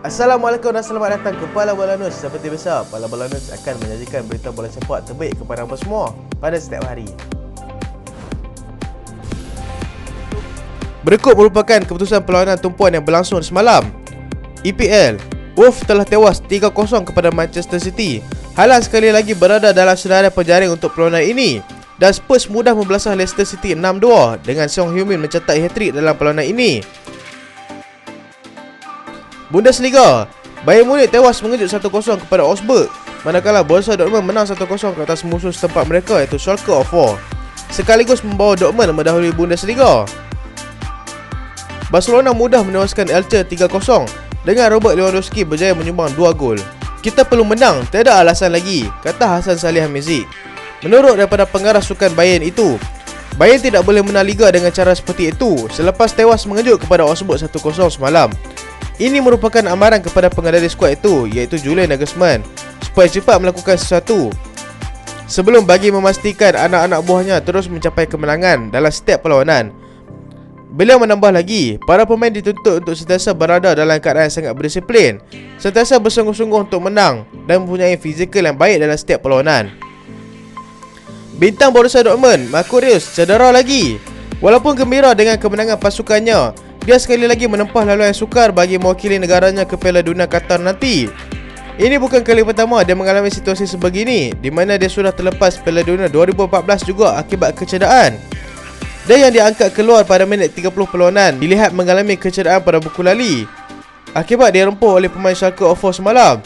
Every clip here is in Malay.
Assalamualaikum dan selamat datang ke Pala Bola News. Seperti biasa, Pala Bola News akan menyajikan berita bola sepak terbaik kepada anda semua pada setiap hari. Berikut merupakan keputusan perlawanan tumpuan yang berlangsung semalam. EPL, Wolves telah tewas 3-0 kepada Manchester City. Haaland sekali lagi berada dalam senarai penjaring untuk perlawanan ini. Dan Spurs mudah membelasah Leicester City 6-2 dengan Son Heung-min mencetak hat-trick dalam perlawanan ini. Bundesliga, Bayern Munich tewas mengejut 1-0 kepada Augsburg, manakala Borussia Dortmund menang 1-0 ke atas musuh setempat mereka iaitu Schalke 04, sekaligus membawa Dortmund mendahului Bundesliga. Barcelona mudah menewaskan Elche 3-0 dengan Robert Lewandowski berjaya menyumbang 2 gol. Kita perlu menang, tiada alasan lagi, kata Hasan Salihamidzic. Menurut daripada pengarah sukan Bayern itu, Bayern tidak boleh menang Liga dengan cara seperti itu selepas tewas mengejut kepada Augsburg 1-0 semalam. Ini merupakan amaran kepada pengendali skuad itu iaitu Julian Nagelsmann supaya cepat melakukan sesuatu sebelum bagi memastikan anak-anak buahnya terus mencapai kemenangan dalam setiap perlawanan. Beliau menambah lagi, para pemain dituntut untuk sentiasa berada dalam keadaan yang sangat berdisiplin, sentiasa bersungguh-sungguh untuk menang dan mempunyai fizikal yang baik dalam setiap perlawanan. Bintang Borussia Dortmund, Marco Reus, cedera lagi. Walaupun gembira dengan kemenangan pasukannya, dia sekali lagi menempah laluan yang sukar bagi mewakili negaranya ke Piala Dunia Qatar nanti. Ini bukan kali pertama dia mengalami situasi sebegini, di mana dia sudah terlepas Piala Dunia 2014 juga akibat kecederaan. Dan yang diangkat keluar pada minit 30 perlawanan dilihat mengalami kecederaan pada buku lali akibat dirempuh oleh pemain Schalke 04 semalam.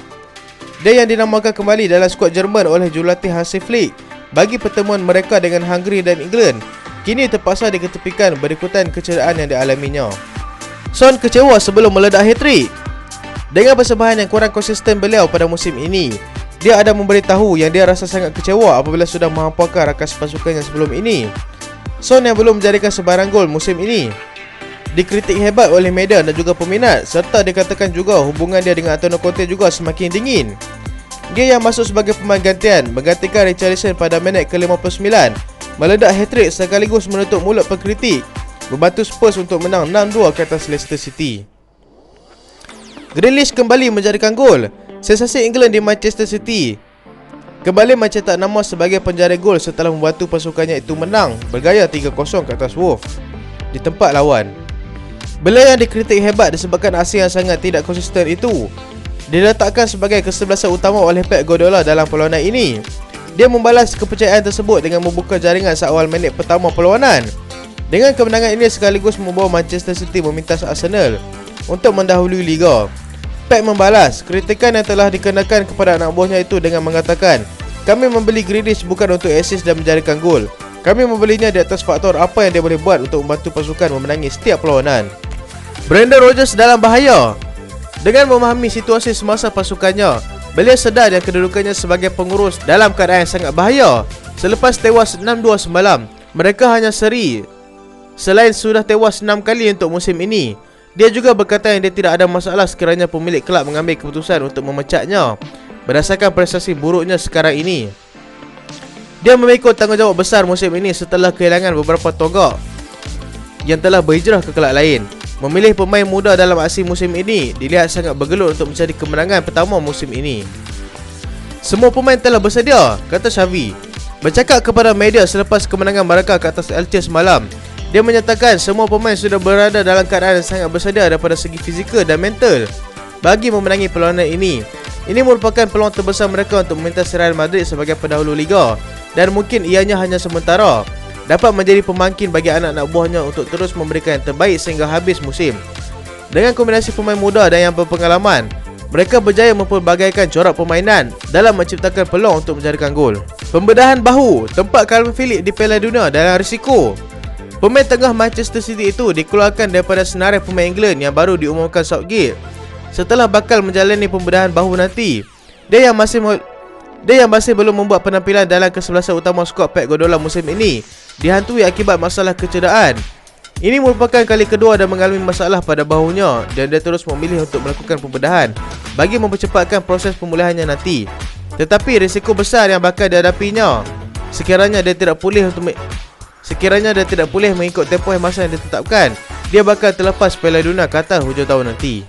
Dan yang dinamakan kembali dalam skuad Jerman oleh jurulatih Hansi Flick bagi pertemuan mereka dengan Hungary dan England, kini terpaksa diketepikan berikutan kecederaan yang dialaminya. Son kecewa sebelum meledak hat-trick. Dengan persembahan yang kurang konsisten beliau pada musim ini, dia ada memberitahu yang dia rasa sangat kecewa apabila sudah menghampaukan rakan pasukannya sebelum ini. Son yang belum menjadikan sebarang gol musim ini dikritik hebat oleh media dan juga peminat, serta dikatakan juga hubungan dia dengan Antonio Conte juga semakin dingin. Dia yang masuk sebagai pemain gantian menggantikan Richarlison pada minit ke-59 meledak hat-trick sekaligus menutup mulut pengkritik, membantu Spurs untuk menang 6-2 ke atas Leicester City. Grealish kembali menjadikan gol. Sensasi England di Manchester City kembali mencetak nama sebagai penjaring gol setelah membantu pasukannya itu menang bergaya 3-0 ke atas Wolves di tempat lawan. Beliau yang dikritik hebat disebabkan asing yang sangat tidak konsisten itu diletakkan sebagai kesebelasan utama oleh Pep Guardiola dalam perlawanan ini. Dia membalas kepercayaan tersebut dengan membuka jaringan seawal minit pertama perlawanan. Dengan kemenangan ini sekaligus membawa Manchester City memintas Arsenal untuk mendahului Liga. Pep membalas kritikan yang telah dikenakan kepada anak buahnya itu dengan mengatakan, "Kami membeli Grealish bukan untuk assist dan menjadikan gol. Kami membelinya di atas faktor apa yang dia boleh buat untuk membantu pasukan memenangi setiap perlawanan." Brendan Rodgers dalam bahaya. Dengan memahami situasi semasa pasukannya, beliau sedar yang kedudukannya sebagai pengurus dalam keadaan yang sangat bahaya. Selepas tewas 6-2 semalam, mereka hanya seri. Selain sudah tewas 6 kali untuk musim ini, dia juga berkata yang dia tidak ada masalah sekiranya pemilik kelab mengambil keputusan untuk memecatnya berdasarkan prestasi buruknya sekarang ini. Dia memikul tanggungjawab besar musim ini setelah kehilangan beberapa tonggak yang telah berhijrah ke kelab lain. Memilih pemain muda dalam aksi musim ini dilihat sangat bergelut untuk mencari kemenangan pertama musim ini. Semua pemain telah bersedia, kata Xavi. Bercakap kepada media selepas kemenangan mereka ke atas Elche semalam, dia menyatakan semua pemain sudah berada dalam keadaan yang sangat bersedia daripada segi fizikal dan mental bagi memenangi perlawanan ini. Ini merupakan peluang terbesar mereka untuk memintas Real Madrid sebagai pendahulu Liga, dan mungkin ianya hanya sementara, dapat menjadi pemangkin bagi anak-anak buahnya untuk terus memberikan yang terbaik sehingga habis musim. Dengan kombinasi pemain muda dan yang berpengalaman, mereka berjaya mempelbagaikan corak permainan dalam menciptakan peluang untuk menjadikan gol. Pembedahan bahu, tempat Calvin Phillips di Piala Dunia dalam risiko. Pemain tengah Manchester City itu dikeluarkan daripada senarai pemain England yang baru diumumkan Southgate setelah bakal menjalani pembedahan bahu nanti. Dia yang masih belum membuat penampilan dalam kesebelasan utama skuad Pep Guardiola musim ini dihantui akibat masalah kecederaan. Ini merupakan kali kedua dia mengalami masalah pada bahunya dan dia terus memilih untuk melakukan pembedahan bagi mempercepatkan proses pemulihannya nanti. Tetapi risiko besar yang bakal dihadapinya sekiranya dia tidak pulih mengikut tempoh masa yang ditetapkan, dia bakal terlepas Piala Dunia Qatar hujung tahun nanti.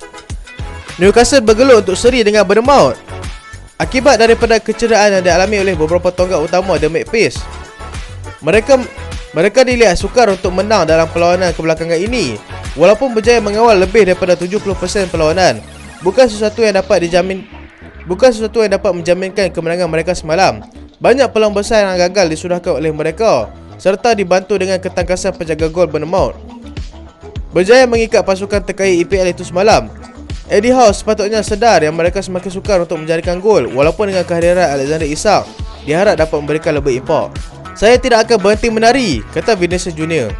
Newcastle bergelut untuk seri dengan Bournemouth akibat daripada kecederaan yang dialami oleh beberapa tonggak utama The Magpies. Mereka dilihat sukar untuk menang dalam perlawanan kebelakangan ini. Walaupun berjaya mengawal lebih daripada 70% perlawanan, bukan sesuatu yang dapat menjaminkan kemenangan mereka semalam. Banyak peluang besar yang gagal disudahkan oleh mereka, serta dibantu dengan ketangkasan penjaga gol Bournemouth berjaya mengikat pasukan terkait EPL itu semalam. Eddie Howe sepatutnya sedar yang mereka semakin sukar untuk menjadikan gol, walaupun dengan kehadiran Alexander Isak diharap dapat memberikan lebih impak. Saya tidak akan berhenti menari, kata Vinicius Junior.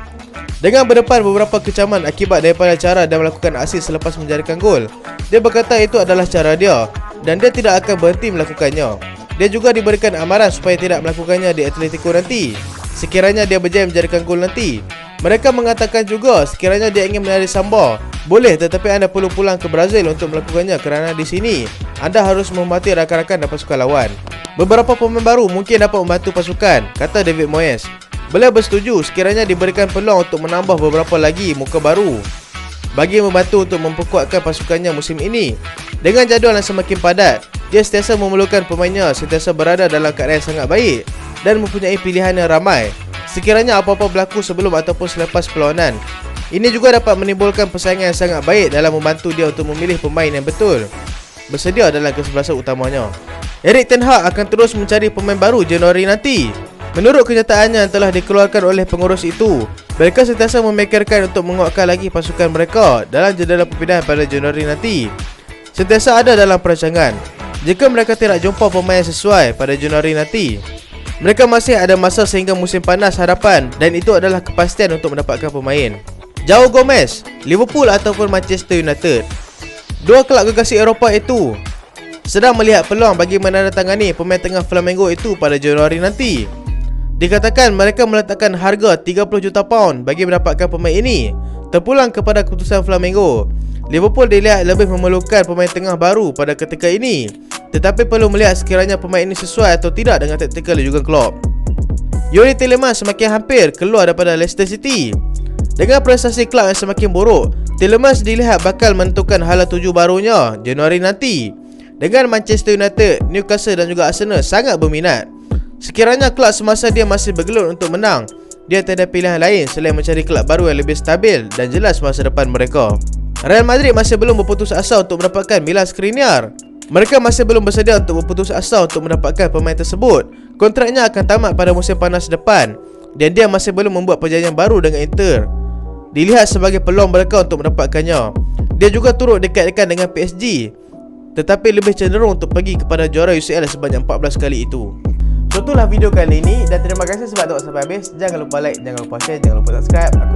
Dengan berdepan beberapa kecaman akibat daripada cara dia melakukan asis selepas menjadikan gol, dia berkata itu adalah cara dia dan dia tidak akan berhenti melakukannya. Dia juga diberikan amaran supaya tidak melakukannya di Atletico nanti, sekiranya dia berjaya menjadikan gol nanti. Mereka mengatakan juga sekiranya dia ingin menari samba, boleh, tetapi anda perlu pulang ke Brazil untuk melakukannya kerana di sini anda harus menghormati rakan-rakan dan pasukan lawan. Beberapa pemain baru mungkin dapat membantu pasukan, kata David Moyes. Beliau bersetuju sekiranya diberikan peluang untuk menambah beberapa lagi muka baru bagi membantu untuk memperkuatkan pasukannya musim ini. Dengan jadual yang semakin padat, dia sentiasa memerlukan pemainnya sentiasa berada dalam keadaan yang sangat baik dan mempunyai pilihan yang ramai sekiranya apa-apa berlaku sebelum ataupun selepas perlawanan. Ini juga dapat menimbulkan persaingan yang sangat baik dalam membantu dia untuk memilih pemain yang betul bersedia dalam kesebelasan utamanya. Erik ten Hag akan terus mencari pemain baru Januari nanti. Menurut kenyataannya yang telah dikeluarkan oleh pengurus itu, mereka sentiasa memikirkan untuk menguatkan lagi pasukan mereka dalam jendela perpindahan pada Januari nanti. Sentiasa ada dalam perancangan jika mereka tidak jumpa pemain yang sesuai pada Januari nanti. Mereka masih ada masa sehingga musim panas hadapan dan itu adalah kepastian untuk mendapatkan pemain. João Gomez, Liverpool ataupun Manchester United. Dua kelab gergasi Eropah itu sedang melihat peluang bagi menandatangani pemain tengah Flamengo itu pada Januari nanti. Dikatakan mereka meletakkan harga 30 juta pound bagi mendapatkan pemain ini. Terpulang kepada keputusan Flamengo, Liverpool dilihat lebih memerlukan pemain tengah baru pada ketika ini, tetapi perlu melihat sekiranya pemain ini sesuai atau tidak dengan taktikal Jurgen Klopp. Yuri Tielemans semakin hampir keluar daripada Leicester City. Dengan prestasi kelab yang semakin buruk, Tielemans dilihat bakal menentukan hala tuju barunya Januari nanti. Dengan Manchester United, Newcastle dan juga Arsenal sangat berminat. Sekiranya kelab semasa dia masih bergelut untuk menang, dia tiada pilihan lain selain mencari kelab baru yang lebih stabil dan jelas masa depan mereka. Real Madrid masih belum berputus asa untuk mendapatkan Milan Skriniar. Mereka masih belum bersedia untuk berputus asa untuk mendapatkan pemain tersebut. Kontraknya akan tamat pada musim panas depan dan dia masih belum membuat perjanjian baru dengan Inter. Dilihat sebagai peluang mereka untuk mendapatkannya. Dia juga turut dekat-dekat dengan PSG, tetapi lebih cenderung untuk pergi kepada juara UCL sebanyak 14 kali itu. So itulah video kali ini dan terima kasih sebab tengok sampai habis. Jangan lupa like, jangan lupa share, jangan lupa subscribe. Aku